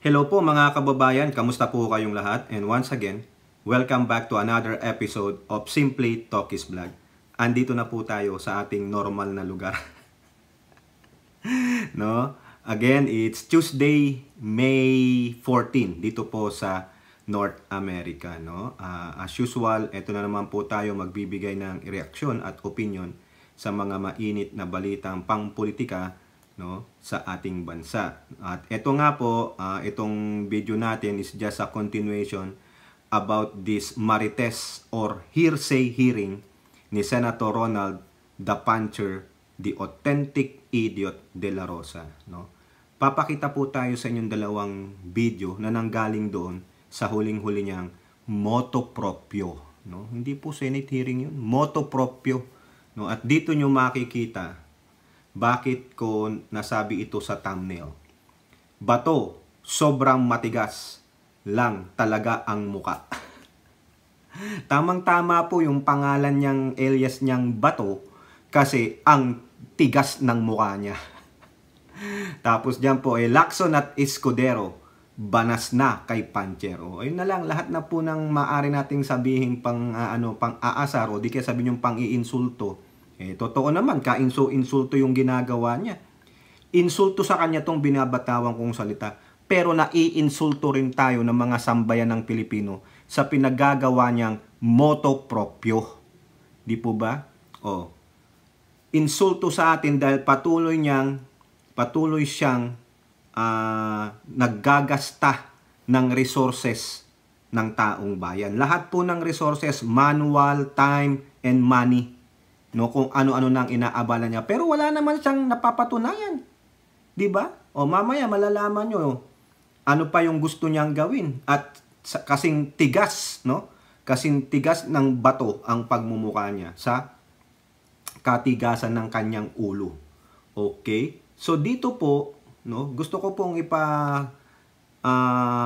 Hello po mga kababayan, kamusta po kayong lahat? And once again, welcome back to another episode of Simply Talkies Vlog. Andito na po tayo sa ating normal na lugar. No? Again, it's Tuesday, May 14, dito po sa North America. No? As usual, ito na naman po tayo magbibigay ng reaksyon at opinion sa mga mainit na balitang pangpolitika, no, sa ating bansa. At ito nga po, itong video natin is just a continuation about this Marites or hearsay hearing ni Senator Ronald the Puncher, the authentic idiot de la Rosa. No? Papakita po tayo sa inyong dalawang video na nanggaling doon sa huling-huli niyang motu proprio. No? Hindi po Senate hearing yun, motu proprio. No? At dito nyo makikita bakit ko nasabi ito sa thumbnail. Bato, sobrang matigas lang talaga ang muka. Tamang-tama po yung pangalan niyang, alias niyang Bato, kasi ang tigas ng muka niya. Tapos diyan po, Lacson at Escudero, banas na kay Puncher. Ayun na lang, lahat na po ng maaari nating sabihin pang aasar o di kaya sabihin yung pang-iinsulto. Totoo naman, kainsulto yung ginagawa niya. Insulto sa kanya tong binabatawan kong salita. Pero naiinsulto rin tayo ng mga sambayan ng Pilipino sa pinagagawa niyang motu proprio. Di po ba? Insulto sa atin dahil patuloy siyang naggagasta ng resources ng taong bayan. Lahat po ng resources, manual, time, and money. No, kung ano-ano nang inaabala niya. Pero wala naman siyang napapatunayan. 'Di ba? Mamaya malalaman niyo ano pa yung gusto niyang gawin. At kasing tigas, no? Kasing tigas ng bato ang pagmumukha niya sa katigasan ng kanyang ulo. Okay? So dito po, no, gusto ko pong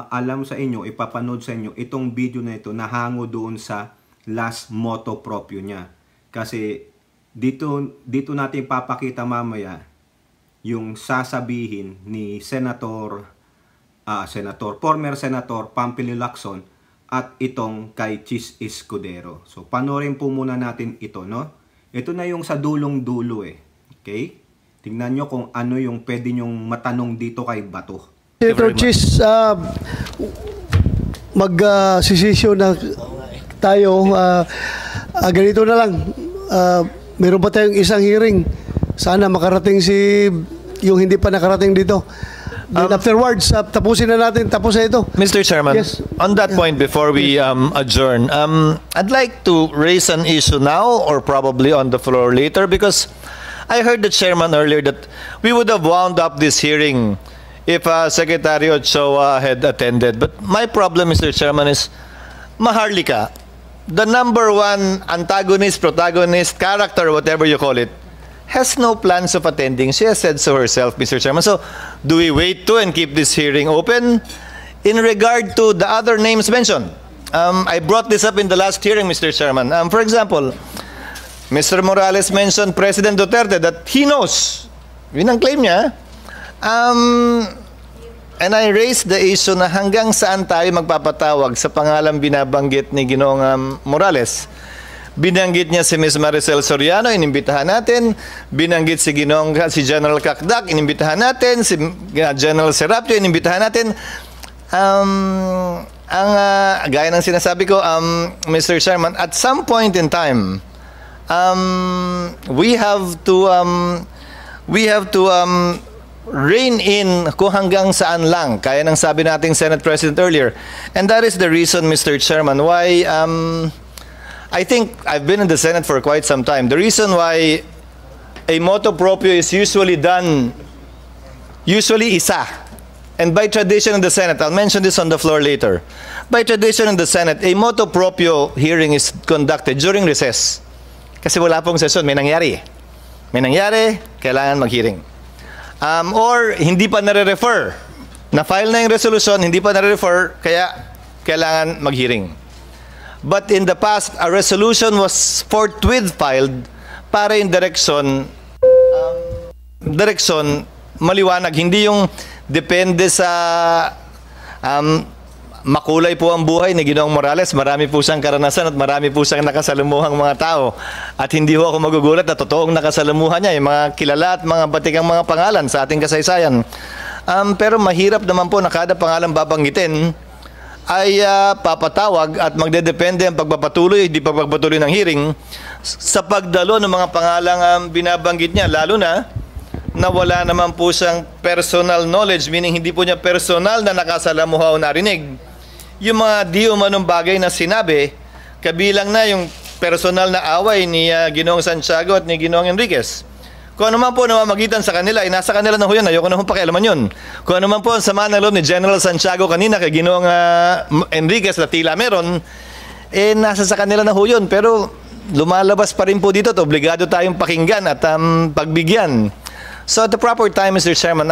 alam sa inyo, ipapanood sa inyo itong video na ito na hango doon sa last motu proprio niya. Kasi dito natin papakita mamaya yung sasabihin ni former Senator Pampilo Lacson at itong kay Chis Escudero. So panoorin po muna natin ito, no? Ito na yung sa dulong-dulo Okay? Tingnan nyo kung ano yung pwede nyong matanong dito kay Bato. Senator Chis, mag-sisisyo na tayo. Ganito na lang. Meron pa tayong isang hearing. Sana makarating yung hindi pa nakarating dito. Then afterwards, tapusin na natin. Tapos na ito. Mr. Chairman, yes. On that point, before we adjourn, I'd like to raise an issue now or probably on the floor later, because I heard the chairman earlier that we would have wound up this hearing if Secretary Ochoa had attended. But my problem, Mr. Chairman, is Maharlika, the number one antagonist, protagonist, character, whatever you call it, has no plans of attending. She has said so herself, Mr. Chairman. So, do we wait to and keep this hearing open? In regard to the other names mentioned, I brought this up in the last hearing, Mr. Chairman. For example, Mr. Morales mentioned President Duterte that he knows. Yun ang claim niya. And I raised the issue na hanggang saan tayo magpapatawag sa pangalang binabanggit ni Ginoong Morales. Binanggit niya si Ms. Maricel Soriano, inimbitahan natin. Binanggit si General Kakdak, inimbitahan natin. Si General Serapio, inimbitahan natin. Gaya ng sinasabi ko, Mr. Chairman, at some point in time, we have to rein in kung hanggang saan lang, kaya ng sabi nating Senate President earlier. And that is the reason, Mr. Chairman, why I think I've been in the Senate for quite some time. The reason why a motu proprio is usually isa. And by tradition in the Senate, I'll mention this on the floor later. By tradition in the Senate, a motu proprio hearing is conducted during recess. Kasi wala pong session, may nangyari. May nangyari, kailangan mag-hearing. Or hindi pa nare-refer. Na-file na yung resolution, hindi pa nare-refer, kaya kailangan mag-hearing. But in the past, a resolution was forthwith filed para yung direction maliwanag. Hindi yung depende sa Makulay po ang buhay ni Ginoong Morales. Marami po siyang karanasan at marami po siyang nakasalamuhang mga tao. At hindi ho ako magugulat na totoong nakasalamuhan niya, yung mga kilala at mga batikang mga pangalan sa ating kasaysayan. Pero mahirap naman po na kada pangalan babanggitin ay papatawag at magdedepende ang pagpapatuloy, hindi pagpapatuloy ng hearing sa pagdalo ng mga pangalang binabanggit niya, lalo na wala naman po siyang personal knowledge, meaning hindi po niya personal na nakasalamuha o narinig yung mga di umanong bagay na sinabi, kabilang na yung personal na away ni Ginoong Santiago at ni Ginoong Enriquez. Kung ano man po namamagitan sa kanila, nasa kanila na ho yun, ayoko na hong pakialaman yun. Kung ano man po ang sama ng loob ni General Santiago kanina kay Ginoong Enriquez na tila meron, nasa sa kanila na ho yun. Pero lumalabas pa rin po dito at obligado tayong pakinggan at pagbigyan. So at the proper time, Mr. Chairman,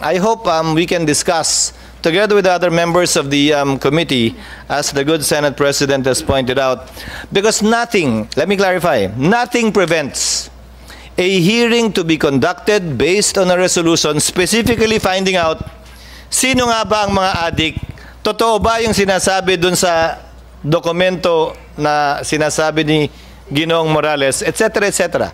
I hope we can discuss together with the other members of the committee, as the good Senate President has pointed out, because nothing, let me clarify, nothing prevents a hearing to be conducted based on a resolution specifically finding out sino nga ba ang mga adik, totoo ba yung sinasabi dun sa dokumento na sinasabi ni Ginoong Morales, etc., etc.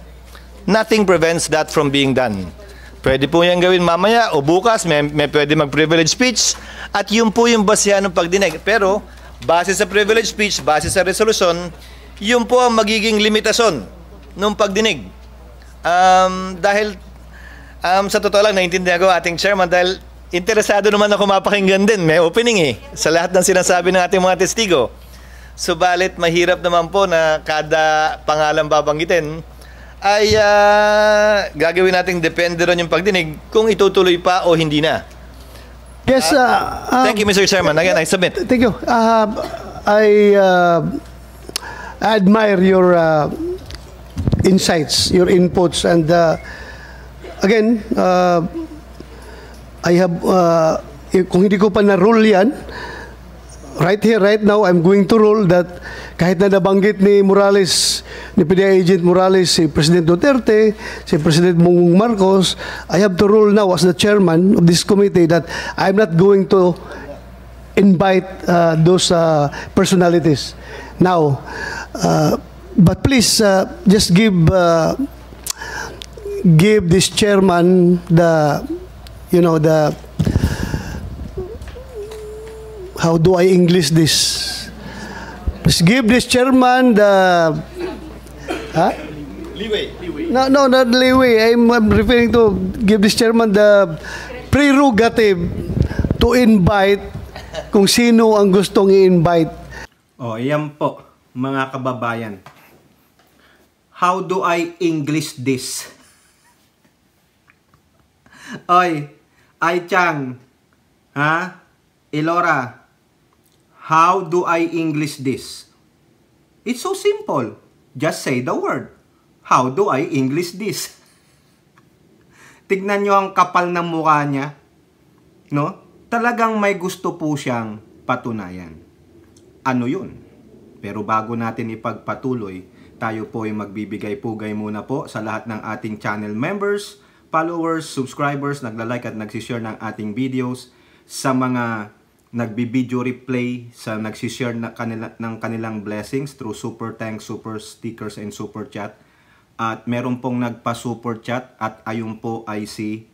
Nothing prevents that from being done. Pwede po yan gawin mamaya o bukas, may pwede mag-privilege speech at yun po yung basihan ng pagdinig. Pero, base sa privilege speech, base sa resolution, yun po ang magiging limitasyon ng pagdinig. Dahil, sa totoo lang, naiintindihan ko ating chairman dahil interesado naman ako mapakinggan din. May opening sa lahat ng sinasabi ng ating mga testigo. Subalit, mahirap naman po na kada pangalan babanggitin ay gagawin natin depende ron yung pagdinig kung itutuloy pa o hindi na. Yes, thank you, Mr. Chairman. Again, I submit. Thank you. I admire your insights, your inputs, and again, I have, kung hindi ko pa na-rule yan, right here, right now, I'm going to rule that kahit na nabanggit ni Morales, ni PDEA Agent Morales, si President Duterte, si President Bongbong Marcos, I have to rule now as the chairman of this committee that I'm not going to invite those personalities. Now, but please just give this chairman the, you know, the, how do I English this? Please give this chairman the Leeway. No, not leeway. I'm referring to give this chairman the prerogative to invite kung sino ang gustong i-invite. Oh, iyan po, mga kababayan. How do I English this? Oy, Ai Chang, Elora, how do I English this? It's so simple. Just say the word. How do I English this? Tignan nyo ang kapal ng mukha niya. No? Talagang may gusto po siyang patunayan. Ano yun? Pero bago natin ipagpatuloy, tayo po ay magbibigay-pugay muna po sa lahat ng ating channel members, followers, subscribers, nagla-like at nagsishare ng ating videos, sa mga nagbi-video replay, sa nagsishare ng kanilang blessings through super thanks, super stickers, and super chat. At meron pong nagpa-super chat at ayun po ay si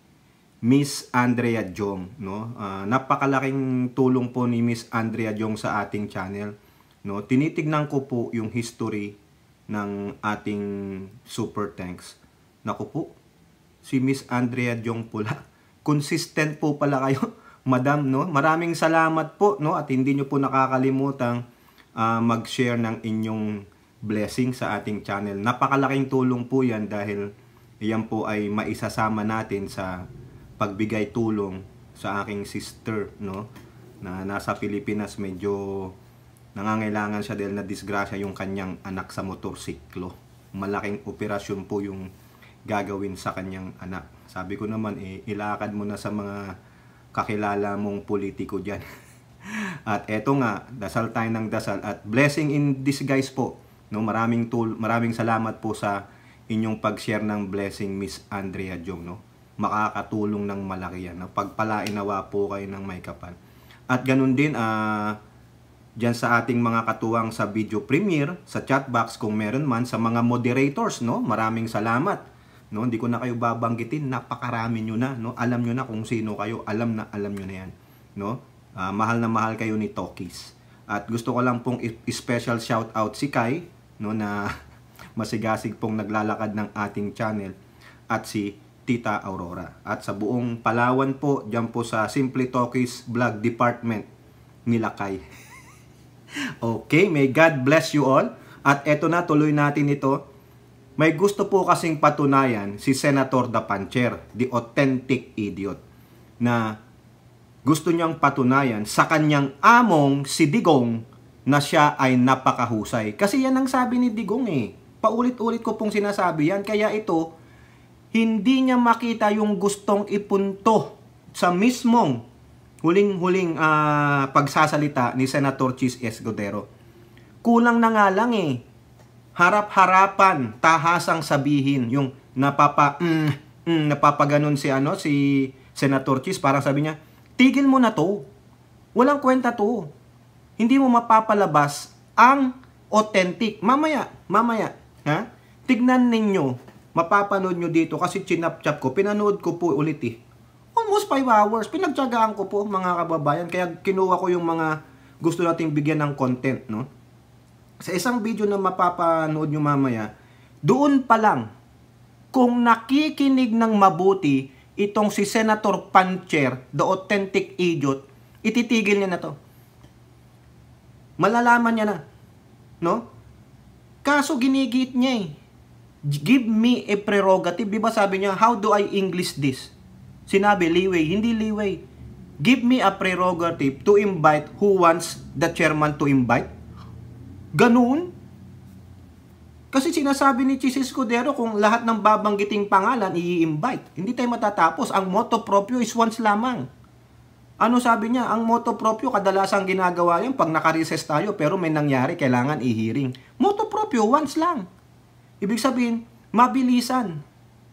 Miss Andrea Jong, no? Napakalaking tulong po ni Miss Andrea Jong sa ating channel, no? Tinitignan ko po yung history ng ating super thanks. Naku po, si Miss Andrea Jong pula. Consistent po pala kayo, Madam, no? Maraming salamat po, no? At hindi nyo po nakakalimutang mag-share ng inyong blessing sa ating channel. Napakalaking tulong po yan dahil yan po ay maisasama natin sa pagbigay tulong sa aking sister, no? Na nasa Pilipinas, medyo nangangailangan siya dahil na disgrasya yung kanyang anak sa motorsiklo. Malaking operasyon po yung gagawin sa kanyang anak. Sabi ko naman, ilakad mo na sa mga kakilala mong politiko dyan. At eto nga, dasal tayo ng dasal at blessing in disguise po, no? Maraming salamat po sa inyong pag-share ng blessing, Miss Andrea Jong, no? Makakatulong ng malaki yan, no? Pagpalainawa po kayo ng may kapal. At ganun din, dyan sa ating mga katuwang sa video premiere, sa chat box kung meron man, sa mga moderators, no? Maraming salamat. No? Hindi ko na kayo babanggitin, napakarami nyo na. No? Alam nyo na kung sino kayo, alam nyo na yan. No? Mahal na mahal kayo ni Tokis. At gusto ko lang pong special shout out si Kai, no, na masigasig pong naglalakad ng ating channel, at si Tita Aurora. At sa buong Palawan po, dyan po sa Simply Tokis Vlog Department, nila Kai. Okay, may God bless you all. At eto na, tuloy natin ito. May gusto po kasing patunayan si Senator Da Pancher, the authentic idiot, na gusto niyang patunayan sa kanyang among si Digong na siya ay napakahusay. Kasi yan ang sabi ni Digong eh. Paulit-ulit ko pong sinasabi yan. Kaya ito, hindi niya makita yung gustong ipunto sa mismong huling-huling pagsasalita ni Senator Chis Escudero. Kulang na nga lang eh. Harap-harapan, tahasang sabihin, yung napapaganon si Senator Chis, parang sabi niya, tigil mo na to. Walang kwenta to. Hindi mo mapapalabas ang authentic. Mamaya, ha? Tignan ninyo, mapapanood nyo dito kasi chinap-chap ko, pinanood ko po ulit eh. Almost 5 hours. Pinagtyagaan ko po mga kababayan. Kaya kinuha ko yung mga gusto nating bigyan ng content, no? Sa isang video na mapapanood nyo mamaya, doon pa lang, kung nakikinig ng mabuti itong si Senator Pancher, the authentic idiot, ititigil niya na to. Malalaman niya na, no? Kaso ginigit niya eh. Give me a prerogative. Di ba sabi niya, how do I English this? Sinabi, leeway. Hindi leeway. Give me a prerogative to invite who wants the chairman to invite. Ganun. Kasi sinasabi ni Chis Escudero kung lahat ng babanggiting pangalan i-invite. Hindi tayo matatapos. Ang motto proprio is once lamang. Ano sabi niya? Ang motto proprio kadalasang ginagawa yan pag naka-recess tayo pero may nangyari, kailangan i-hearing. Motto proprio, once lang. Ibig sabihin, mabilisan.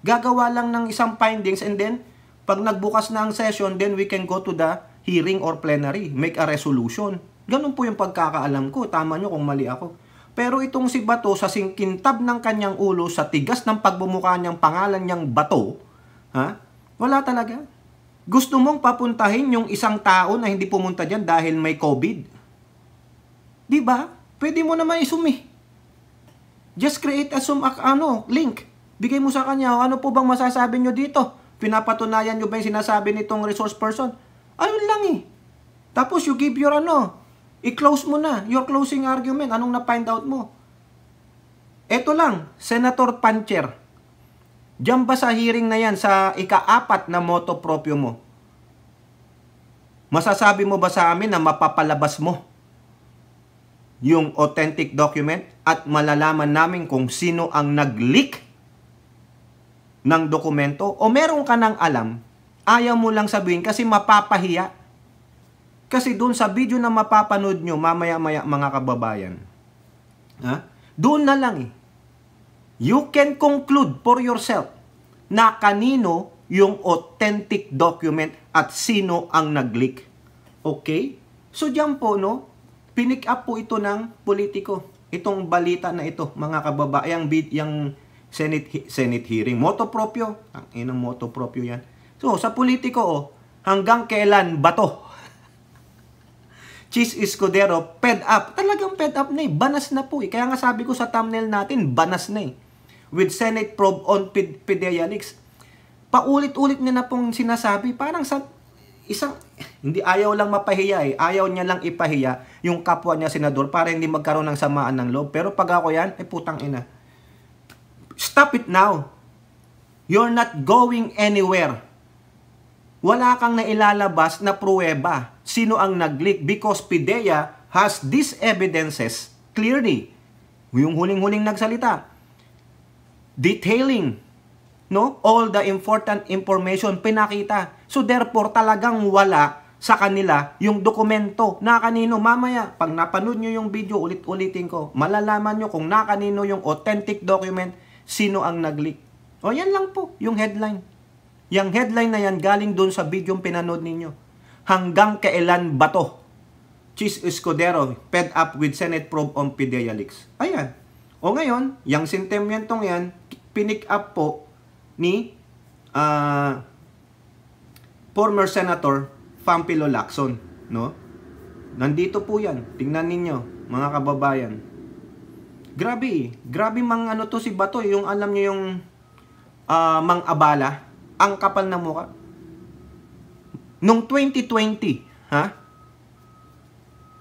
Gagawa lang ng isang findings and then pag nagbukas na ang session, then we can go to the hearing or plenary. Make a resolution. Ganun po yung pagkakaalam ko. Tama nyo kung mali ako. Pero itong si Bato, sa singkintab ng kanyang ulo, sa tigas ng pagbumuka niyang pangalan niyang Bato, ha? Wala talaga. Gusto mong papuntahin yung isang tao na hindi pumunta dyan dahil may COVID. Diba? Pwede mo naman isumi. Just create a link. Bigay mo sa kanya, ano po bang masasabi nyo dito? Pinapatunayan nyo ba yung sinasabi nitong resource person? Ayun lang eh. Tapos you give your i-close mo na, your closing argument. Anong na-find out mo? Eto lang, Senator Pancher. Diyan ba sa hearing na yan, sa ika-4 na motto proprio mo? Masasabi mo ba sa amin na mapapalabas mo yung authentic document at malalaman namin kung sino ang nag-leak ng dokumento? O meron ka nang alam, ayaw mo lang sabihin kasi mapapahiya. Kasi doon sa video na mapapanood nyo mamaya-maya mga kababayan, ha? Doon na lang eh. You can conclude for yourself na kanino yung authentic document at sino ang nag-leak. Okay? So diyan po, no? Pinick up po ito ng politiko. Itong balita na ito, mga kababayan, yung Senate hearing. Motto proprio. Ang inang motto proprio yan. So, sa politiko, hanggang kailan Bato? Chis Escudero, fed up. Talagang fed up na eh. Banas na po eh. Kaya nga sabi ko sa thumbnail natin, banas na eh. With Senate probe on PDEA leaks. Paulit-ulit niya na pong sinasabi. Parang sa isang, hindi ayaw lang mapahiya eh. Ayaw niya lang ipahiya yung kapwa niya senador para hindi magkaroon ng samaan ng loob. Pero pag ako yan, putang ina. Stop it now. You're not going anywhere. Wala kang nailalabas na pruweba sino ang nag-leak because PDEA has these evidences clearly. Yung huling-huling nagsalita. Detailing, no, all the important information pinakita. So therefore, talagang wala sa kanila yung dokumento na kanino. Mamaya, pag napanood nyo yung video, ulit-ulitin ko, malalaman nyo kung na kanino yung authentic document, sino ang nag-leak. O yan lang po, yung headline. Yung headline na yan galing doon sa video yung pinanood ninyo. Hanggang kailan ba to? Chis Escudero, fed up with Senate probe on PIDEA leaks. Ayan. O ngayon, yung sentimentong yan, pinick up po ni former Senator Pampilo Lacson, no? Nandito po yan. Tingnan ninyo, mga kababayan. Grabe, grabe mang ano to si Bato, yung alam niyo yung mang abala, ang kapal na mukha. Nung 2020,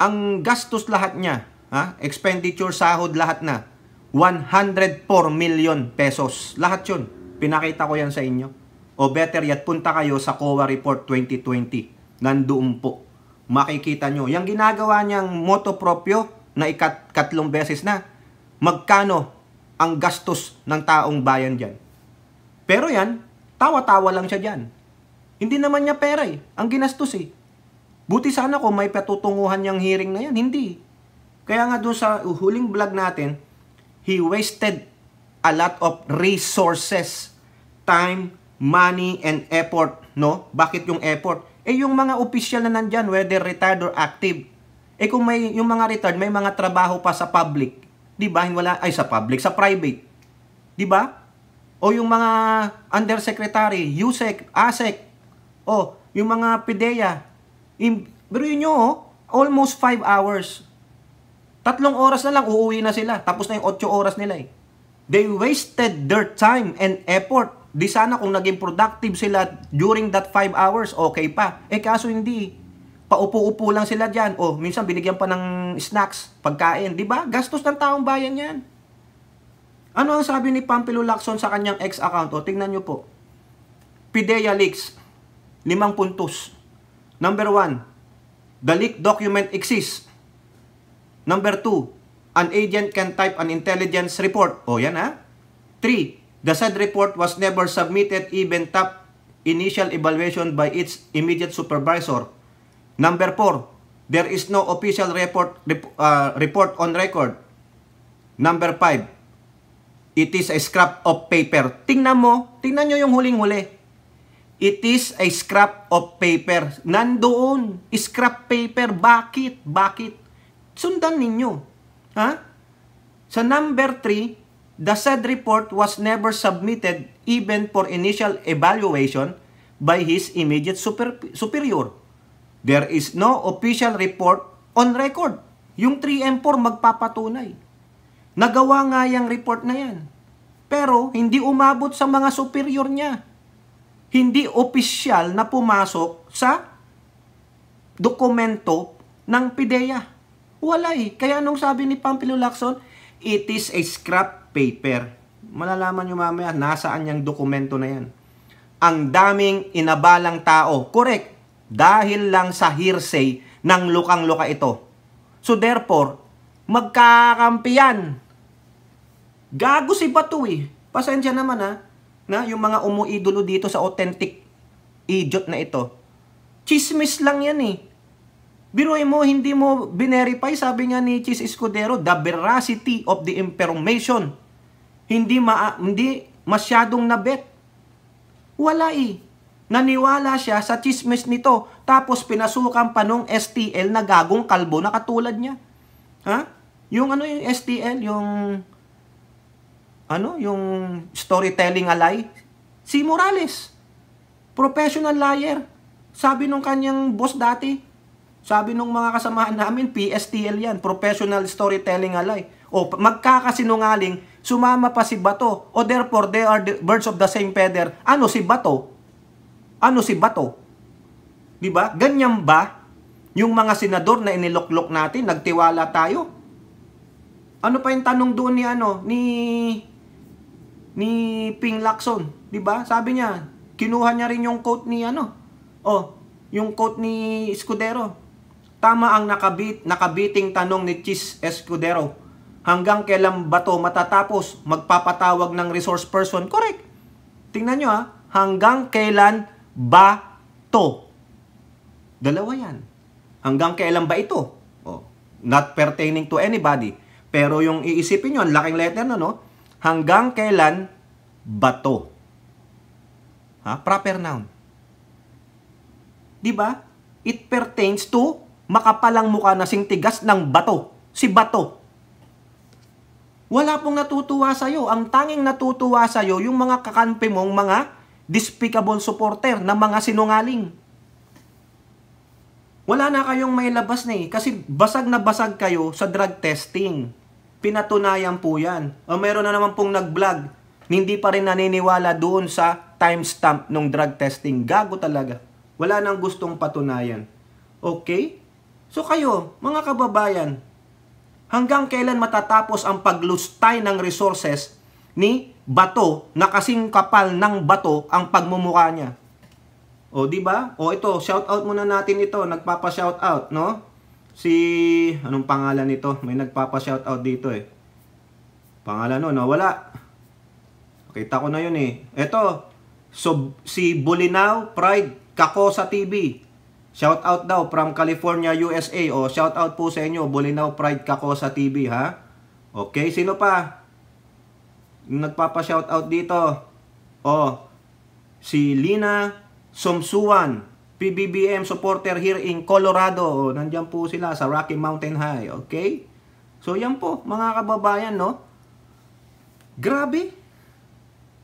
ang gastos lahat niya, expenditure, sahod, lahat na, 104 million pesos. Lahat yun. Pinakita ko yan sa inyo. O better yet, punta kayo sa COA Report 2020. Nandoon po. Makikita nyo. Yung ginagawa niyang moto proprio na ikatlong beses na, magkano ang gastos ng taong bayan dyan. Pero yan, tawa-tawa lang siya dyan. Hindi naman niya pera eh. Ang ginastos eh. Buti sana kung may patutunguhan niyang hearing na yan. Hindi. Kaya nga doon sa huling vlog natin, he wasted a lot of resources, time, money, and effort. No? Bakit yung effort? Eh yung mga official na nandyan, whether retired or active. Eh kung may yung mga retired, may mga trabaho pa sa public. Di ba? Wala, ay sa public, sa private. Di ba? O yung mga undersecretary, USEC, ASEC, o yung mga PIDEA. Pero yun nyo, almost 5 hours. 3 oras na lang, uuwi na sila. Tapos na yung 8 oras nila eh. They wasted their time and effort. Di sana kung naging productive sila during that 5 hours, okay pa. Eh kaso hindi. Paupo-upo lang sila dyan. O minsan binigyan pa ng snacks, pagkain. Di ba? Gastos ng taong bayan yan. Ano ang sabi ni Pampilo Lacson sa kanyang ex-account? O tingnan nyo po. PIDEA leaks. 5 puntos. Number 1, the leaked document exists. Number 2, an agent can type an intelligence report. O yan ha. 3, the said report was never submitted even top initial evaluation by its immediate supervisor. Number 4, there is no official report on record. Number 5, it is a scrap of paper. Tingnan nyo yung huling-huli. It is a scrap of paper. Nandoon, scrap paper. Bakit? Bakit? Sundan ninyo. Sa number 3, the said report was never submitted even for initial evaluation by his immediate superior. There is no official report on record. Yung 3 and 4 magpapatunay. Nagawa nga yung report na yan. Pero hindi umabot sa mga superior niya. Hindi opisyal na pumasok sa dokumento ng PIDEA. Wala eh. Kaya nung sabi ni Pampilo Lacson, it is a scrap paper. Malalaman nyo mamaya, nasaan yung dokumento na yan. Ang daming inabalang tao. Correct. Dahil lang sa hearsay ng lukang-luka ito. So therefore, magkakampi yan. Gago si Bato eh. Pasensya naman na yung mga umuidolo dito sa authentic idiot na ito. Chismis lang yan eh. Biruin mo, hindi mo binerify, sabi nga ni Chis Escudero, the veracity of the information. Hindi masyadong nabet. Wala eh. Naniwala siya sa chismis nito. Tapos pinasukan pa nung STL na gagong kalbo na katulad niya. Yung yung STL, yung storytelling lie? Si Morales. Professional liar. Sabi nung kanyang boss dati, sabi nung mga kasamahan namin, PSTL yan, professional storytelling lie. O magkakasinungaling, sumama pa si Bato. O therefore, they are the birds of the same feather. Ano si Bato? Ano si Bato? Diba? Ganyan ba yung mga senador na iniloklok natin, nagtiwala tayo? Ano pa yung tanong doon ni Ping Lacson, 'di ba? Sabi niya, kinuha niya rin yung quote ni yung quote ni Escudero. Tama ang nakabiting tanong ni Chis Escudero. Hanggang kailan ba to matatapos? Magpapatawag ng resource person. Correct. Tingnan nyo hanggang kailan ba to? Dalawa yan. Hanggang kailan ba ito? Not pertaining to anybody. Pero yung iisipin nyo, ang laking letter hanggang kailan ba to? Proper noun. Diba? It pertains to makapalang mukha na sing tigas ng bato. Si Bato. Wala pong natutuwa sa'yo. Ang tanging natutuwa sa'yo, yung mga kakampi mong mga despicable supporter na mga sinungaling. Wala na kayong may labas na kasi basag na basag kayo sa drug testing. Pinatunayan po yan. O meron na naman pong nag-vlog, hindi pa rin naniniwala doon sa timestamp ng drug testing. Gago talaga. Wala nang gustong patunayan. Okay? So kayo, mga kababayan, hanggang kailan matatapos ang paglustay ng resources ni Bato na kasing kapal ng bato ang pagmumukha niya? O di ba? O ito, shout out muna natin ito, nagpapa-shout out, no? Si anong pangalan nito? May nagpapa-shout out dito eh. Pangalan no, nawala. Kita ko na yun eh. Ito, so si Bulinaw Pride Kakosa TV. Shout out daw from California, USA. O shout out po sa inyo, Bulinaw Pride Kakosa TV, ha? Okay, sino pa? Yung nagpapa-shout out dito. O si Lina Somsuan, PBBM supporter here in Colorado. O, nandiyan po sila sa Rocky Mountain High, okay? So yan po, mga kababayan, no? Grabe.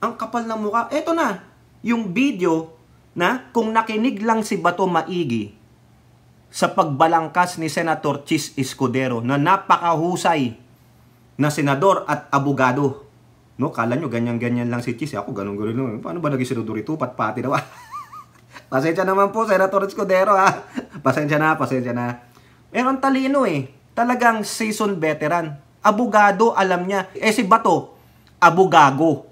Ang kapal ng mukha. Eto na, yung video na kung nakinig lang si Bato maigi sa pagbalangkas ni Senator Chis Escudero na napakahusay na senador at abogado. No, kala nyo ganyan-ganyan lang si Chis. Ako ganun-ganun. Paano ba naging senador ito? Pat-pati daw. Pasensya naman po, Senator Escudero, ha? Pasensya na. Meron talino eh. Talagang seasoned veteran. Abogado, alam niya. Eh si Bato, abogago.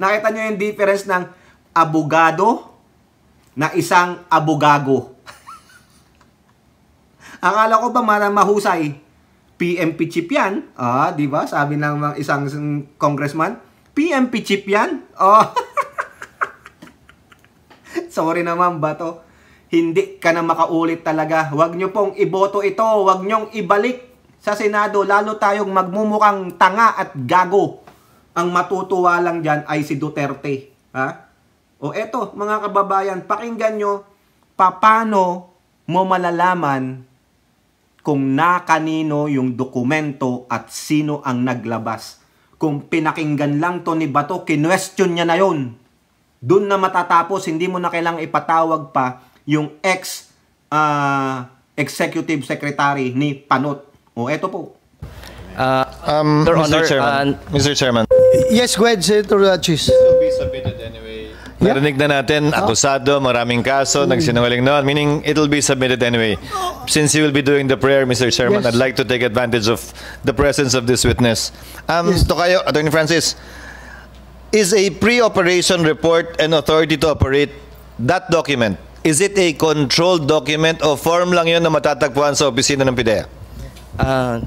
Nakita nyo yung difference ng abogado na isang abogago. Akala ko ba mahusay? PMP chip yan. Di ba? Sabi ng isang congressman, PMP chip yan. Sorry naman, Bato. Hindi ka na makaulit talaga. Huwag nyo pong iboto ito. Huwag nyong ibalik sa Senado. Lalo tayong magmumukhang tanga at gago. Ang matutuwa lang dyan ay si Duterte. Ha? O eto, mga kababayan, pakinggan nyo paano mo malalaman kung na kanino yung dokumento at sino ang naglabas. Kung pinakinggan lang to ni Bato, kinwestiyon niya na yun. Doon na matatapos, hindi mo na kailangang ipatawag pa yung executive secretary ni Panot. O eto po. Mr. Chairman. Yes, go ahead, Senator Chis. It will be submitted anyway. Narinig na natin, akusado, maraming kaso, nagsinungaling noon, meaning it will be submitted anyway. Since you will be doing the prayer, Mr. Chairman, Yes. I'd like to take advantage of the presence of this witness. Tokayo, Attorney Francis, is a pre-operation report and authority to operate that document, is it a controlled document o form lang yun na matatagpuan sa opisina ng PIDEA?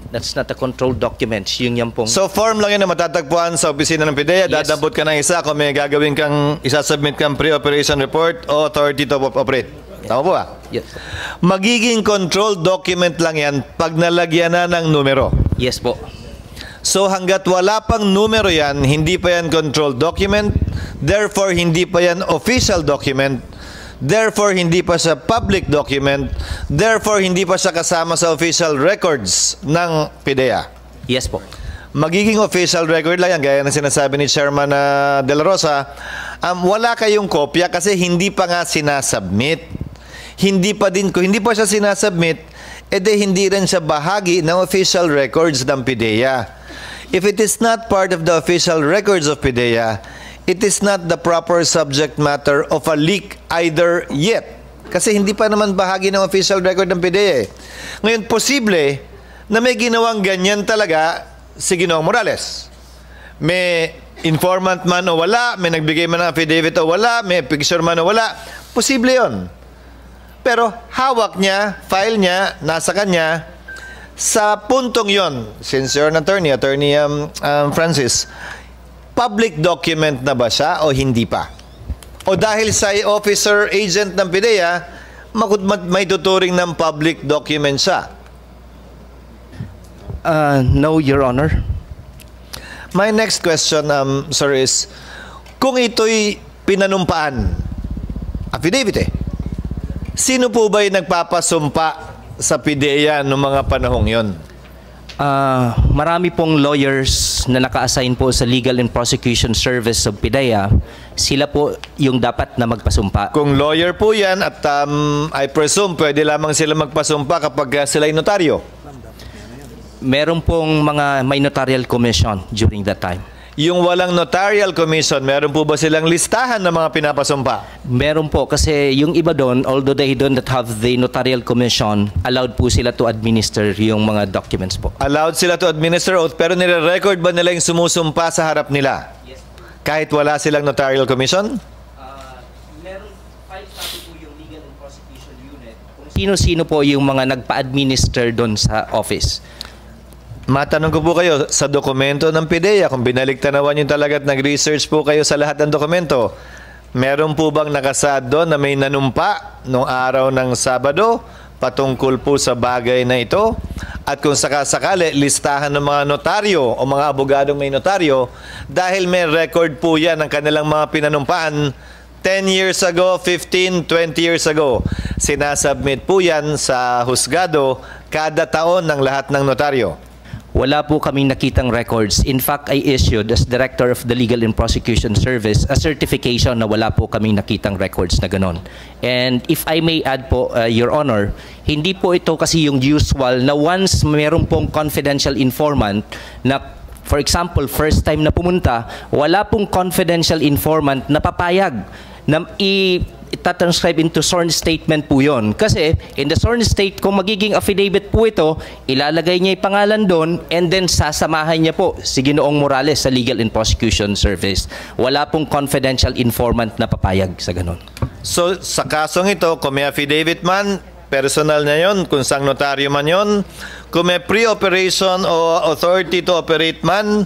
That's not a controlled document. Yun yan pong... So form lang yun na matatagpuan sa opisina ng PIDEA, Yes. dadabot ka ng isa kung may gagawin kang isasubmit kang pre-operation report o authority to operate. Tama po ba? Yes. Magiging controlled document lang yan pag nalagyan na ng numero. Yes po. So hanggat wala pang numero yan, hindi pa yan controlled document, therefore hindi pa yan official document, therefore hindi pa siya public document, therefore hindi pa siya kasama sa official records ng PIDEA. Yes po. Magiging official record lang yan, gaya ng sinasabi ni Chairman De La Rosa, wala kayong kopya kasi hindi pa nga sinasubmit. Kung hindi pa siya sinasubmit, edi hindi rin siya bahagi ng official records ng PIDEA. If it is not part of the official records of PIDEA, it is not the proper subject matter of a leak either yet. Kasi hindi pa naman bahagi ng official record ng PIDEA. Ngayon, posible na may ginawang ganyan talaga si Ginoong Morales. May informant man o wala, may nagbigay man ng affidavit o wala, may picture man o wala, posible yon. Pero hawak niya, file niya, nasa kanya. Sa puntong yon, since you're an attorney, Francis, public document na ba siya o hindi pa? O dahil sa officer agent ng PIDEA, may tuturing ng public document siya? No, Your Honor. My next question, sir, is kung ito'y pinanumpaan, affidavit Sino po ba yung nagpapasumpa sa PIDEA noong mga panahong yon? Marami pong lawyers na naka-assign po sa Legal and Prosecution Service of PIDEA. Sila po yung dapat na magpasumpa. Kung lawyer po yan at I presume pwede lamang sila magpasumpa kapag sila ay notaryo. Meron pong mga may notarial commission during that time. Yung walang notarial commission, meron po ba silang listahan ng mga pinapasumpa? Meron po kasi yung iba doon, although they don't have the notarial commission, allowed po sila to administer yung mga documents po. Allowed sila to administer oath, pero nire-record ba nila yung sumusumpa sa harap nila? Yes. Kahit wala silang notarial commission? Meron 5 po yung Legal and Prosecution Unit. Kung sino-sino po yung mga nagpa-administer doon sa office. Matanong ko po kayo, sa dokumento ng PIDEA, kung binaliktanawan nyo talaga at nag-research po kayo sa lahat ng dokumento, meron po bang nakasad doon na may nanumpa noong araw ng Sabado patungkol po sa bagay na ito? At kung sakasakali, listahan ng mga notaryo o mga abogadong may notaryo, dahil may record po yan ng kanilang mga pinanumpaan 10 years ago, 15, 20 years ago. Sinasubmit po yan sa husgado kada taon ng lahat ng notaryo. Wala po kaming nakitang records. In fact, I issued as Director of the Legal and Prosecution Service a certification na wala po kaming nakitang records na ganon. And if I may add po, Your Honor, hindi po ito kasi yung usual na once meron pong confidential informant na, for example, first time na pumunta, wala pong confidential informant na papayag na itatranscribe into sworn statement po yun. Kasi in the sworn state, kung magiging affidavit po ito, ilalagay niya yung pangalan doon and then sasamahan niya po si Ginoong Morales sa Legal and Prosecution Service. Wala pong confidential informant na papayag sa ganun. So, sa kasong ito, kung may affidavit man, personal na yon, kung sang notaryo man yon, kung may pre-operation o authority to operate man,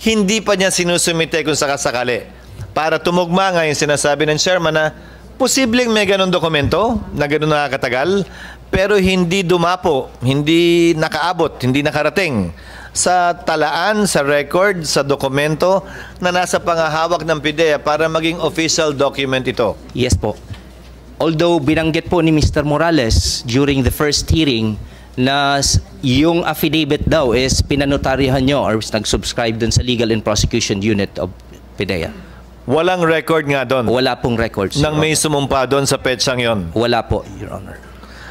hindi pa niya sinusumite kung sakasakali. Para tumugma nga yung sinasabi ng chairman na posibleng may ganun dokumento na ganun nakakatagal, pero hindi dumapo, hindi nakaabot, hindi nakarating sa talaan, sa record, sa dokumento na nasa pangahawak ng PIDEA para maging official document ito. Yes po. Although binanggit po ni Mr. Morales during the first hearing na yung affidavit daw is pinanotaryahan nyo or nag-subscribe dun sa Legal and Prosecution Unit of PIDEA. Walang record nga doon. Wala pong records. Nang may sumumpa doon sa petsang yon. Wala po, Your Honor.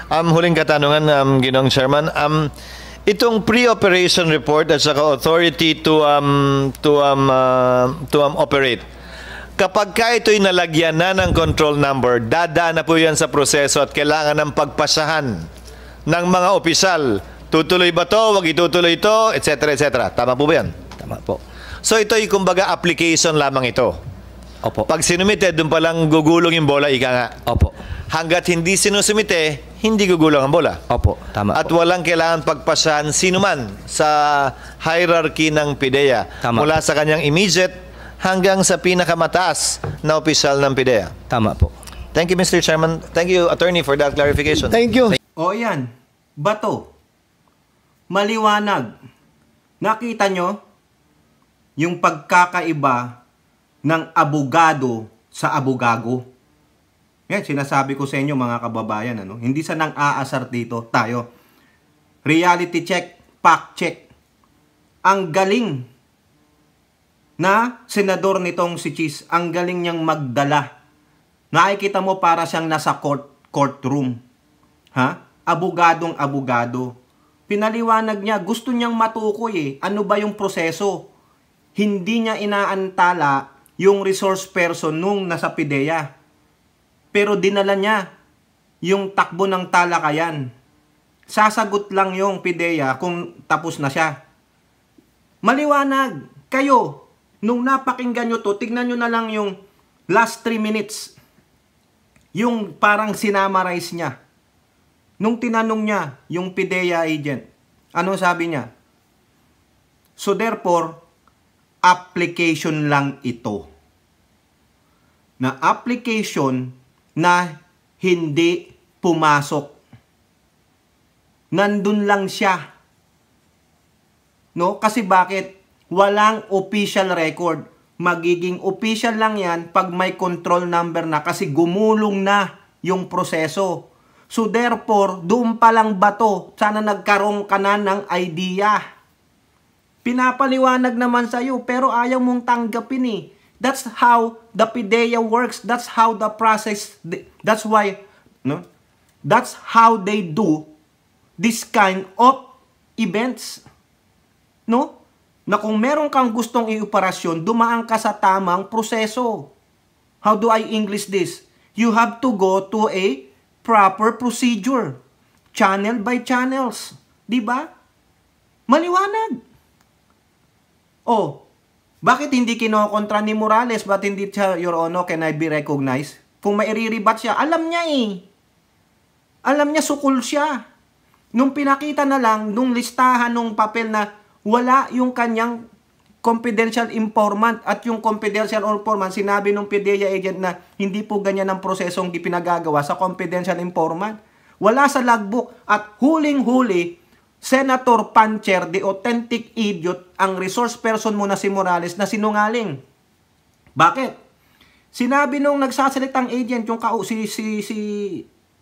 Huling katanungan, Ginoong Chairman. Itong pre-operation report at saka authority to operate. Kapag ka ito'y nalagyan na ng control number, dadaan na po yan sa proseso at kailangan ng pagpasahan ng mga opisyal. Tutuloy ba to? Wag itutuloy ito? Etc. etc. Tama po ba yan? Tama po. So ito'y kumbaga application lamang ito. Opo. Pag sinumite, doon palang gugulong yung bola, ika nga. Opo. Hanggat hindi sinusumite, hindi gugulong ang bola. Opo. Tama At po. walang kailangan pagpasahan sino man sa hierarchy ng PIDEA. Tama Mula sa kanyang immediate hanggang sa pinakamataas na opisyal ng PIDEA. Tama po. Thank you, Mr. Chairman. Thank you, Attorney, for that clarification. Thank you. O yan, bato. Maliwanag. Nakita nyo yung pagkakaiba ng abogado sa abogago. Yan, sinasabi ko sa inyo mga kababayan, ano? Hindi sa nang-aasar dito, tayo. Reality check, fact check. Ang galing na senador nitong si Cheese, ang galing niyang magdala. Nakikita mo para siyang nasa courtroom. Ha? Abogadong abogado. Pinaliwanag niya, gusto niyang matukoy eh. Ano ba yung proseso? Hindi niya inaantala yung resource person nung nasa PIDEA. Pero dinala niya yung takbo ng talakayan. Sasagot lang yung PIDEA kung tapos na siya. Maliwanag. Kayo, nung napakinggan nyo to, tignan nyo na lang yung last 3 minutes. Yung parang sinamarize niya. Nung tinanong niya yung PIDEA agent, ano sabi niya? So therefore, application lang ito. Na application na hindi pumasok. Nandun lang siya. No? Kasi bakit? Walang official record. Magiging official lang yan pag may control number na kasi gumulong na yung proseso. So therefore, doon pa lang bato, sana nagkaroon ka na ng idea. Pinapaliwanag naman sa'yo, pero ayaw mong tanggapin eh. That's how the PIDEA works. That's how the process, that's why, no? That's how they do this kind of events. No? Na kung meron kang gustong ioperasyon, dumaan ka sa tamang proseso. How do I English this? You have to go to a proper procedure. Channel by channels. Diba? Maliwanag. Oh, bakit hindi kinokontra ni Morales? Ba't hindi siya, Your Honor, can I be recognized? Kung mairiribat siya, alam niya eh. Alam niya, sukul siya. Nung pinakita na lang, nung listahan ng papel na wala yung kanyang confidential informant at yung confidential informant, sinabi ng PIDEA agent na hindi po ganyan ang prosesong ipinagagawa sa confidential informant. Wala sa logbook at huling-huli, Senator Pancher, the authentic idiot, ang resource person mo na si Morales na sinungaling. Bakit? Sinabi nung nagsasalitang agent, yung si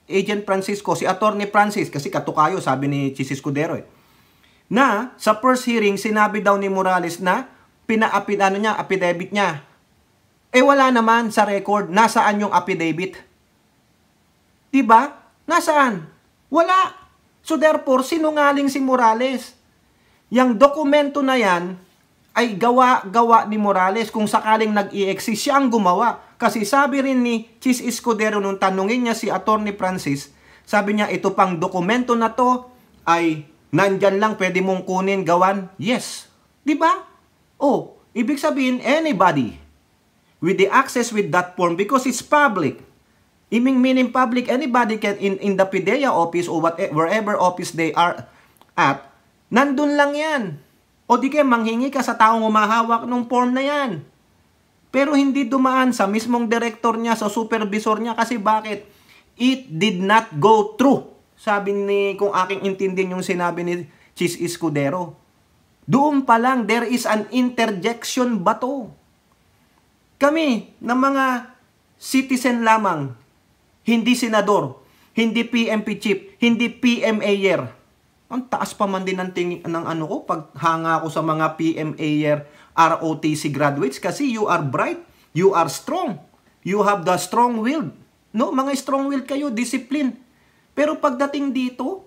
Agent Francisco, si Attorney Francis, kasi katukayo, sabi ni Chis Escudero na sa first hearing, sinabi daw ni Morales na affidavit niya. Eh wala naman sa record, nasaan yung affidavit? Diba? Nasaan? Wala. So therefore, sinungaling si Morales. Yang dokumento na yan ay gawa ni Morales. Kung sakaling nag-i-exist, siya ang gumawa. Kasi sabi rin ni Chis Escudero nung tanungin niya si Attorney Francis, sabi niya, ito pang dokumento na to ay nandyan lang, pwede mong kunin, gawan. Yes. Diba? Oh, ibig sabihin, anybody with the access with that form, because it's public, meaning public, anybody can in the PIDEA office or wherever office they are at, nandun lang yan. O di kaya manghingi ka sa taong humahawak ng form na yan. Pero hindi dumaan sa mismong director niya, sa supervisor niya. Kasi bakit? It did not go through. Sabi ni, kung aking intindihin yung sinabi ni Chis Escudero. Doon pa lang, there is an interjection bato. Kami, ng mga citizen lamang, hindi senador, hindi PMP chief, hindi PMAyer. Ang taas pa man din ng ano ko, paghanga ko sa mga PMAyer, ROTC graduates, kasi you are bright, you are strong, you have the strong will. No, mga strong will kayo, discipline. Pero pagdating dito,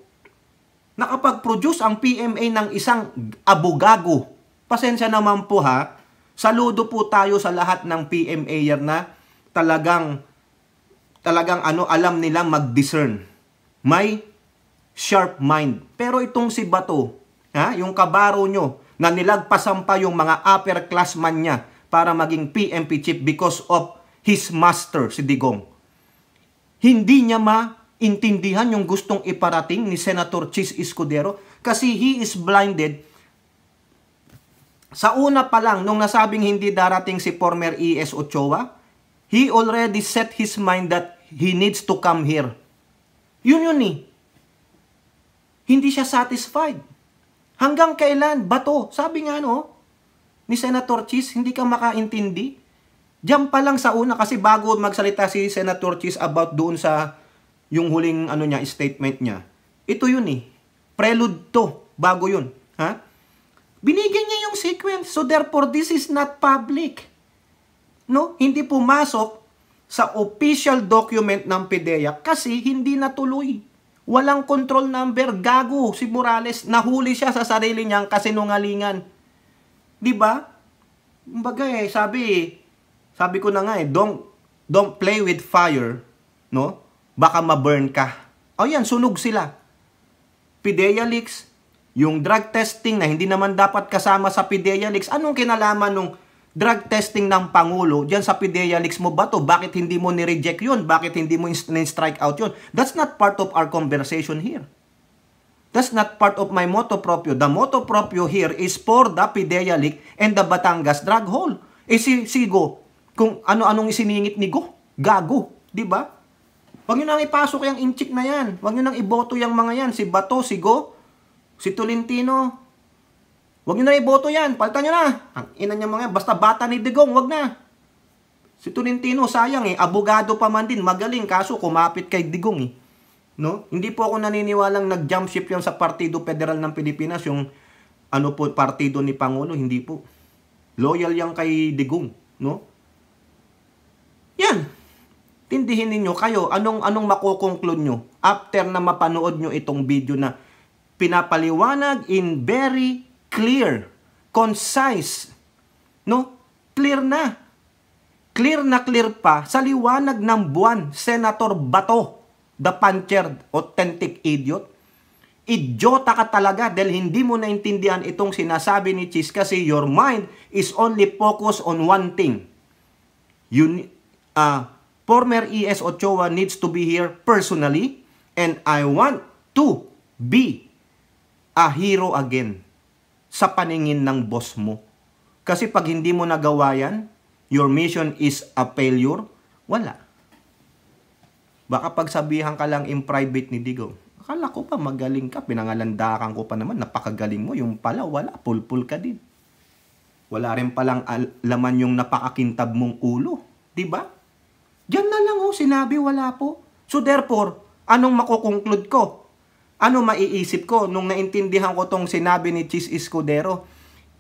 nakapag-produce ang PMA ng isang abogago. Pasensya naman po ha, saludo po tayo sa lahat ng PMAyer na talagang alam nilang mag-discern. May sharp mind. Pero itong si Bato, yung kabaro nyo, na nilagpasan pa yung mga upper classman niya para maging PMP chief because of his master, si Digong. Hindi niya maintindihan yung gustong iparating ni Senator Chis Escudero kasi he is blinded. Sa una pa lang, nung nasabing hindi darating si former ES Ochoa, he already set his mind that he needs to come here. Yun eh. Hindi siya satisfied. Hanggang kailan? Bato. Sabi nga ni Senator Chis, hindi ka makaintindi. Diyan pa lang sa una, kasi bago magsalita si Senator Chis about doon sa yung huling statement niya. Ito yun eh. Prelude to. Bago yun. Binigyan niya yung sequence. So therefore, this is not public. No? Hindi pumasok sa official document ng PIDEA kasi hindi natuloy. Walang control number. Gago si Morales. Nahuli siya sa sarili niyang kasinungalingan. Diba? Kumbaga sabi ko na nga don't play with fire, no? Baka ma-burn ka. O yan, sunog sila. PIDEA leaks, yung drug testing na hindi naman dapat kasama sa PIDEA leaks. Anong kinalaman nung drug testing ng Pangulo dyan sa PIDEA leaks mo ba to? Bakit hindi mo ni-reject yun? Bakit hindi mo ni-strike out yun? That's not part of our conversation here. That's not part of my motto proprio. The motto proprio here is for the PIDEA leak and the Batangas drug hole. Si Go, kung ano-anong isiningit ni Go, gago. Diba? Huwag nyo nang ipasok yung inchik na yan. Huwag nyo nang iboto yung mga yan. Si Bato, si Go, si Tolentino. Huwag nyo na iboto yan. Palitan nyo na. Ang ina niya mga yan. Basta bata ni Digong, huwag na. Si Tolentino, sayang abogado pa man din. Magaling, kaso kumapit kay Digong No? Hindi po ako naniniwalang nag-jump ship yan sa Partido Federal ng Pilipinas, yung ano po, partido ni Pangulo, hindi po. Loyal yan kay Digong, no? Yan. Tindihin ninyo kayo, anong makukonclude nyo after na mapanood nyo itong video na pinapaliwanag in very clear, concise, no? Clear na. Clear na clear pa sa liwanag ng buwan, Senator Bato, the puncher, authentic idiot. Idiota ka talaga dahil hindi mo naintindihan itong sinasabi ni Chis kasi your mind is only focused on one thing. Former ES Ochoa needs to be here personally and I want to be a hero again sa paningin ng boss mo. Kasi pag hindi mo nagawa yan, your mission is a failure, wala. Baka pagsabihan ka lang in private ni Digong, akala ko pa magaling ka, pinangalandakan ko pa naman, napakagaling mo, yung pala wala, pulpul ka din. Wala rin palang laman yung napakakintab mong ulo, di ba? Diyan na lang sinabi wala po. So therefore, anong makukonclude ko? Ano maiisip ko nung naintindihan ko tong sinabi ni Chis Escudero?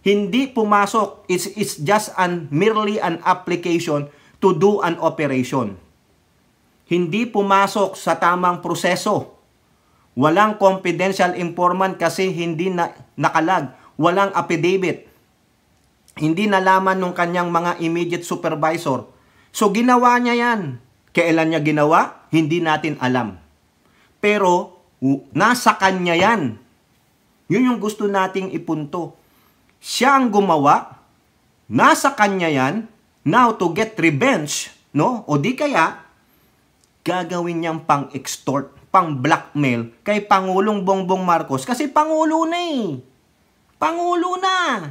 Hindi pumasok, it's just merely an application to do an operation. Hindi pumasok sa tamang proseso. Walang confidential informant kasi hindi nakalag. Walang affidavit. Hindi nalaman ng kanyang mga immediate supervisor. So ginawa niya yan. Kailan niya ginawa? Hindi natin alam. Pero nasa kanya yan. Yun yung gusto nating ipunto. Siya ang gumawa. Nasa kanya yan. Now to get revenge, no? O di kaya gagawin niyang pang-extort, pang-blackmail kay Pangulong Bongbong Marcos kasi Pangulo na eh. Pangulo na.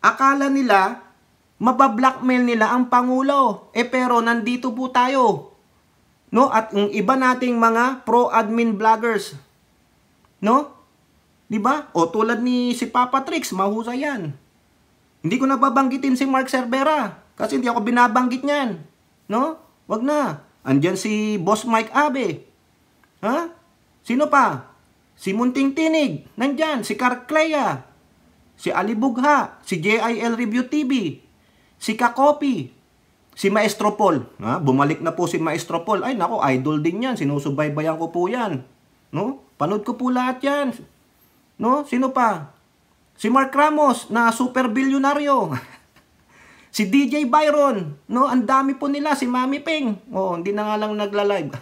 Akala nila, mabablackmail nila ang Pangulo. Pero nandito po tayo. No? At yung iba nating mga pro-admin vloggers. No? Diba? O tulad ni si Papa Trix, mahusay yan. Hindi ko nababanggitin si Mark Cervera kasi hindi ako binabanggit niyan. No? Wag na. Andyan si Boss Mike Abe. Ha? Sino pa? Si Munting Tinig. Nandyan. Si Carclea. Si Ali Bugha. Si JIL Review TV. Si Kakopi. Si Maestro Paul. Ha? Bumalik na po si Maestro Paul. Ay nako, idol din yan. Sinusubaybayan ko po yan. No? Panood ko po lahat yan. No? Sino pa? Si Mark Ramos na super bilyonaryo. Si DJ Byron, no, ang dami po nila, si Mami Ping. Oh, hindi na nga lang nagla-live.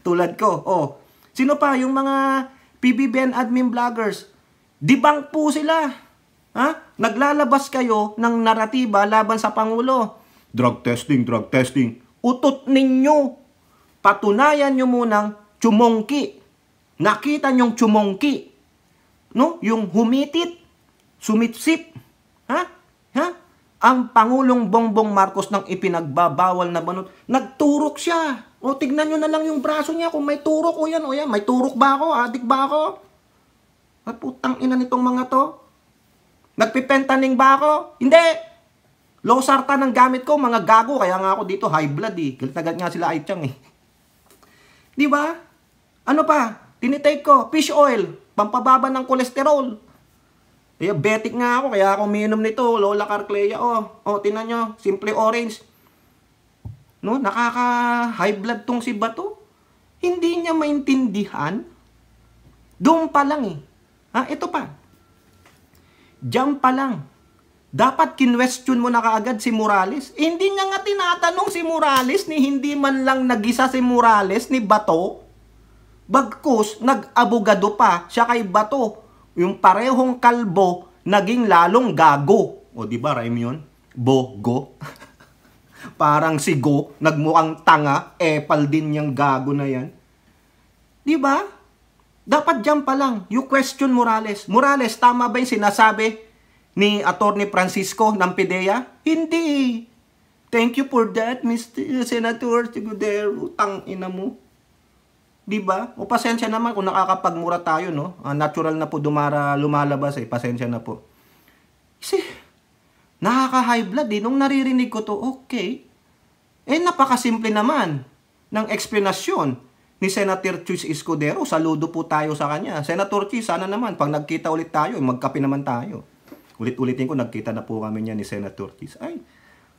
Tulad ko. Oh. Sino pa yung mga PBBN admin vloggers? Debunk po sila. Ha? Naglalabas kayo ng naratiba laban sa Pangulo. Drug testing, drug testing. Utot ninyo. Patunayan nyo munang tsumongki. Nakita nyong tsumongki. No? Yung humitit, sumipsip. Ha? Ha? Ang Pangulong Bongbong Marcos nang ipinagbabawal na banot, nagturok siya. O tignan nyo na lang yung braso niya kung may turok o yan. O yan, may turok ba ako? Adik ba ako? At putang ina nitong mga to. Nagpipentaning ba ako? Hindi. Low sartan ang gamit ko, mga gago. Kaya nga ako dito, high blood eh. Galit na galit nga sila Aichang eh. Di ba? Ano pa? Tinitake ko, fish oil. Pampababa ng kolesterol. Diabetic nga ako, kaya ako umiinom nito, Lola Carclea. Tinan nyo, simple orange. No, nakaka-high blood tong si Bato. Hindi niya maintindihan. Doon pa lang eh. Ito pa. Diyan pa lang. Dapat kinwestiyon mo na kaagad si Morales. Hindi niya nga tinatanong si Morales ni hindi man lang nagisa si Morales ni Bato. Bagkus, nag-abogado pa siya kay Bato. Yung parehong kalbo, naging lalong gago. O di ba rhyme yun? Bogo. Parang si Go, nagmukhang tanga, epal din yung gago na yan. Di ba? Dapat dyan pa lang, you question Morales. Morales, tama ba yung sinasabi ni Atty. Francisco ng PIDEA? Hindi. Thank you for that, Mr. Senator Escudero. Tang ina mo. Diba? O pasensya naman kung nakakapagmura tayo, no? Natural na po lumalabas eh. Pasensya na po. Kasi, nakaka-high blood eh. Nung naririnig ko to, okay. Napakasimple naman ng eksplanasyon ni Senator Chis Escudero. Saludo po tayo sa kanya. Senator Chis, sana naman, pag nagkita ulit tayo, magkape naman tayo. Ulit-ulitin ko, nagkita na po kami niya ni Senator Chis. Ay,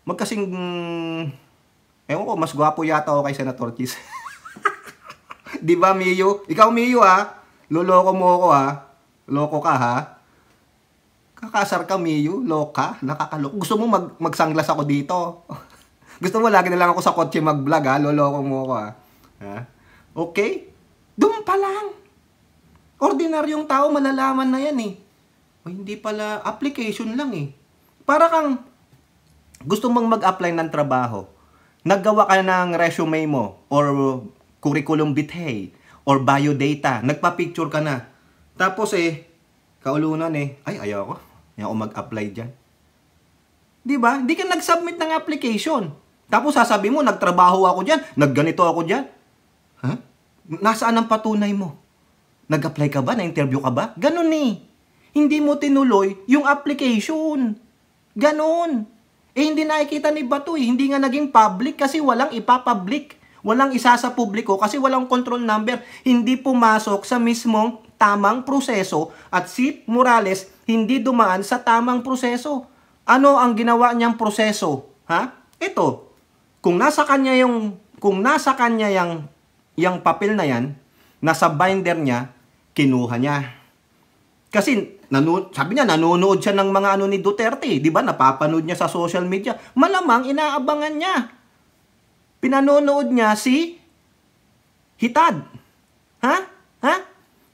magkasing, ewan ko, mas gwapo yata ako kay Senator Chis. Di ba, Miyo? Ikaw, Miyo, ha? Loloko mo ako, ha? Loko ka, ha? Kakasar ka, Miyo. Loka. Nakakaloko. Gusto mo magsanglas ako dito? Gusto mo lagi na lang ako sa kotse mag-vlog, ha? Loloko mo ako, ha? Ha? Okay? Doon pa lang. Ordinaryong tao, malalaman na yan, eh. O, hindi pala, application lang, eh. Para kang gusto mong mag-apply ng trabaho. Naggawa ka ng resume mo or curriculum vitae or biodata. Nagpa-picture ka na. Tapos, kaulunan, ay, ayaw ko. Ayaw ko mag-apply dyan. Diba? Hindi ka nag-submit ng application. Tapos sasabi mo, nagtrabaho ako dyan, nagganito ako dyan. Huh? Nasaan ang patunay mo? Nag-apply ka ba? Na-interview ka ba? Ganon eh. Hindi mo tinuloy yung application. Ganon. Hindi nakikita ni Bato eh. Hindi nga naging public kasi walang ipapublic. Walang isa sa publiko kasi walang control number. Hindi pumasok sa mismong tamang proseso at si Morales hindi dumaan sa tamang proseso. Ano ang ginawa niyang proseso? Ha? Ito. Kung nasa kanya yung papel na yan, nasa binder niya, kinuha niya. Kasi sabi niya nanonood siya ng mga ni Duterte, 'di ba? Napapanood niya sa social media. Malamang inaabangan niya. Pinanonood niya si Hitad. Ha?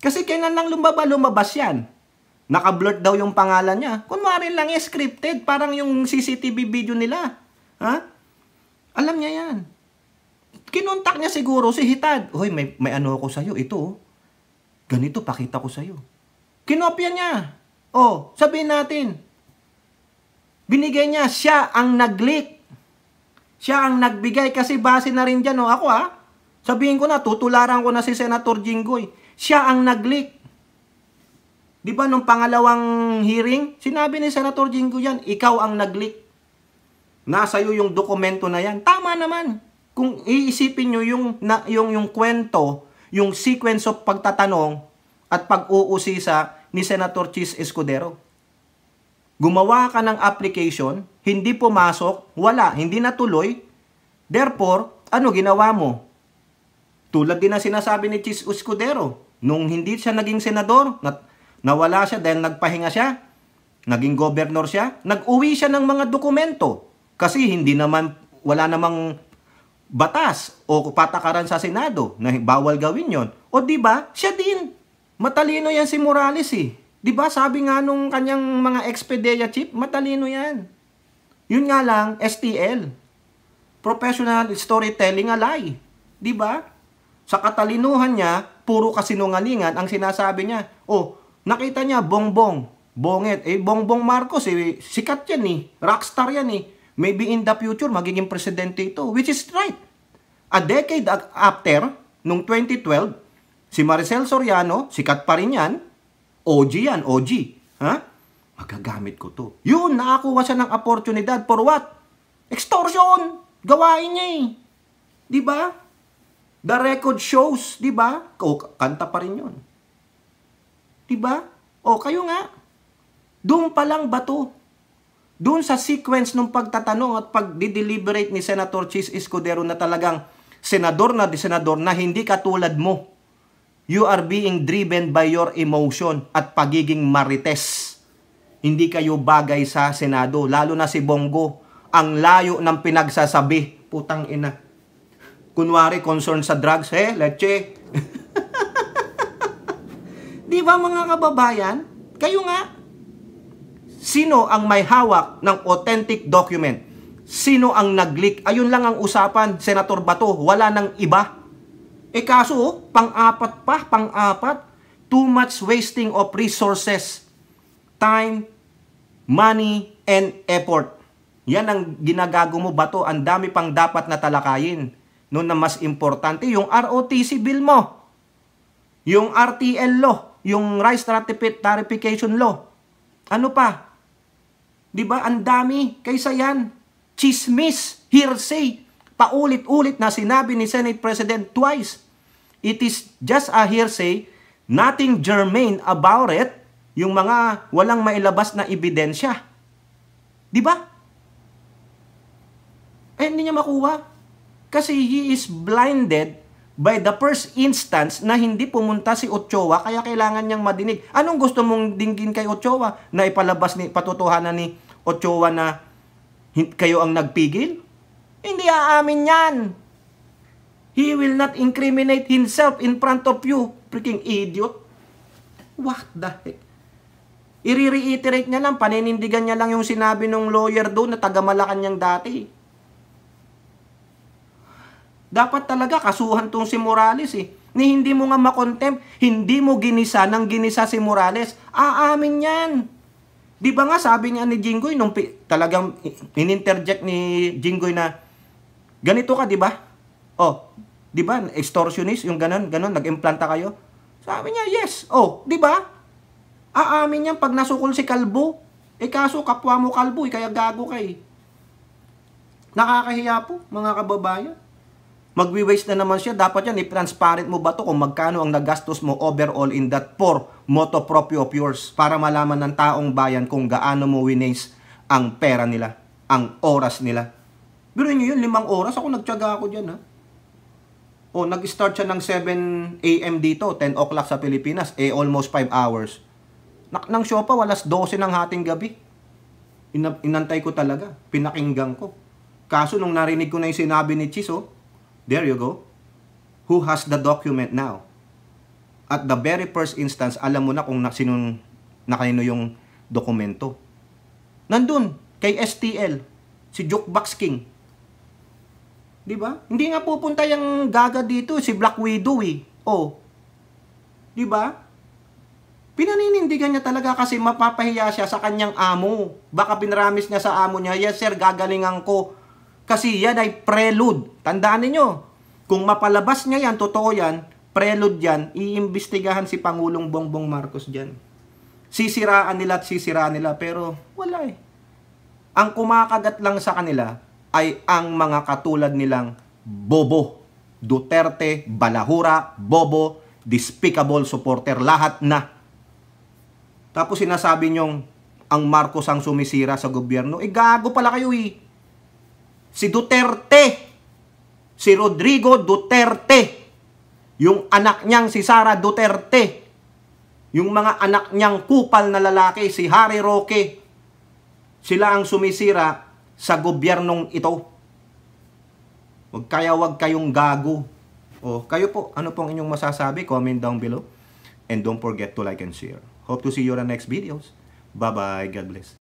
Kasi kailan lang lumabas yan. Naka-blurt daw yung pangalan niya. Kunwari lang scripted, parang yung CCTV video nila. Ha? Alam niya yan. Kinontak niya siguro si Hitad. Hoy, may ano ako sa'yo. Ito, ganito, pakita ko sa'yo. Kinopya niya. Sabihin natin. Binigay niya, siya ang nag-leak. Siya ang nagbigay kasi base na rin dyan. Ako sabihin ko na, tutularan ko na si Senator Jinggoy. Siya ang nag-leak. Di ba nung pangalawang hearing, sinabi ni Senator Jinggoy yan, ikaw ang nag-leak. Nasa iyo yung dokumento na yan. Tama naman. Kung iisipin nyo yung kwento, yung sequence of pagtatanong at pag-uusisa ni Senator Chis Escudero. Gumawa ka ng application, hindi pumasok, hindi natuloy. Therefore, ano ginawa mo? Tulad din na sinasabi ni Chis Escudero, nung hindi siya naging senador, nawala siya dahil nagpahinga siya, naging governor siya, nag-uwi siya ng mga dokumento. Kasi wala namang batas o patakaran sa Senado na bawal gawin yon. O di ba? Siya din. Matalino yan si Morales eh. Di ba? Sabi nga nung kanyang mga ex-PDEA chief, matalino yan. Yun nga lang, STL. Professional storytelling alay. Di ba? Sa katalinuhan niya, puro kasinungalingan ang sinasabi niya. Nakita niya, bongbong, bonget. Bongbong Marcos, sikat yan eh. Rockstar yan eh. Maybe in the future, magiging presidente ito. Which is right. A decade after, nung 2012, si Maricel Soriano, sikat pa rin yan. OG yan, OG. Ha? Magagamit ko to. Yun, nakakuha siya ng opportunidad. For what? Extortion. Gawain niya eh. Diba? The record shows, diba? Kanta pa rin yun. Diba? Kayo nga. Doon pa lang Bato. Doon sa sequence ng pagtatanong at pag-deliberate ni Senator Chis Escudero na talagang senador na hindi katulad mo. You are being driven by your emotion at pagiging marites. Hindi kayo bagay sa Senado, lalo na si Bongo. Ang layo ng pinagsasabi. Putang ina. Kunwari, concern sa drugs, leche. Di ba mga kababayan? Kayo nga. Sino ang may hawak ng authentic document? Sino ang nag-leak? Ayun lang ang usapan, Senator Bato. Wala nang iba. Kaso, pang-apat. Too much wasting of resources, time, money, and effort. Yan ang ginagago mo, Bato. Ang dami pang dapat na talakayin. Noon na mas importante, yung ROTC bill mo. Yung RTL law. Yung Rice Ratification Law. Ano pa? Diba? Ang dami. Kaysa yan. Chismis. Hearsay. Paulit-ulit na sinabi ni Senate President twice. It is just a hearsay, nothing germane about it, yung mga walang mailabas na ebidensya. Di ba? Eh, hindi niya makuha. Kasi he is blinded by the first instance na hindi pumunta si Ochoa, kaya kailangan niyang madinig. Anong gusto mong dinggin kay Ochoa? Na ipalabas ni, patutuhanan ni Ochoa na kayo ang nagpigil? Hindi aamin yan. He will not incriminate himself in front of you. Freaking idiot. What the heck? I-reiterate niya lang, paninindigan niya lang yung sinabi ng lawyer doon na taga-Malacanang dati. Dapat talaga kasuhan tong si Morales eh. Ni hindi mo nga makontempt, hindi mo ginisa ng ginisa si Morales. Aamin yan. Di ba nga sabi nga ni Jinggoy, nung talagang in-interject ni Jinggoy na, ganito ka, di ba? Oh, di ba? Extortionist, yung ganon, nag-implanta kayo. Sabi niya, yes. Oh, di ba? Aamin yan pag nasukol si Kalbo. Eh kaso, kapwa mo Kalbo, kaya gago kay. Nakakahiya po, mga kababayan. Magwi-waste na naman siya. Dapat yan, i-transparent mo ba to kung magkano ang nagastos mo overall in that poor moto proprio of yours para malaman ng taong bayan kung gaano mo winaste ang pera nila, ang oras nila. Pero nyo yun, 5 oras. Ako nagtyaga ako dyan, ha? O, nag-start siya ng 7 a.m. dito, 10 o'clock sa Pilipinas. Eh, almost 5 hours. Nang show pa, walas 12 ng hating gabi. Inantay ko talaga. Pinakinggan ko. Kaso, nung narinig ko na yung sinabi ni Chiso, there you go. Who has the document now? At the very first instance, alam mo na kung kanino yung dokumento. Nandun, kay STL, si Jukebox King. Di ba? Hindi nga pupunta yung gaga dito, si Black Widow eh. Oh. Di ba? Pinaninindigan niya talaga kasi mapapahiya siya sa kanyang amo. Baka pinaramis niya sa amo niya, yes sir, gagalingan ko. Kasi yan ay prelude. Tandaan niyo, kung mapalabas niya yan, totoo yan, prelude yan, iimbestigahan si Pangulong Bongbong Marcos dyan. Sisiraan nila, pero wala eh. Ang kumakagat lang sa kanila ay ang mga katulad nilang bobo. Duterte, Balahura, bobo, despicable supporter, lahat na. Tapos sinasabi nyong ang Marcos ang sumisira sa gobyerno. Eh gago pala kayo eh. Si Duterte, si Rodrigo Duterte, yung anak niyang si Sara Duterte, yung mga anak niyang kupal na lalaki, si Harry Roque, sila ang sumisira sa gobyernong ito. Wag kayong gago. O, kayo po, ano pong inyong masasabi? Comment down below. And don't forget to like and share. Hope to see you on the next videos. Bye-bye. God bless.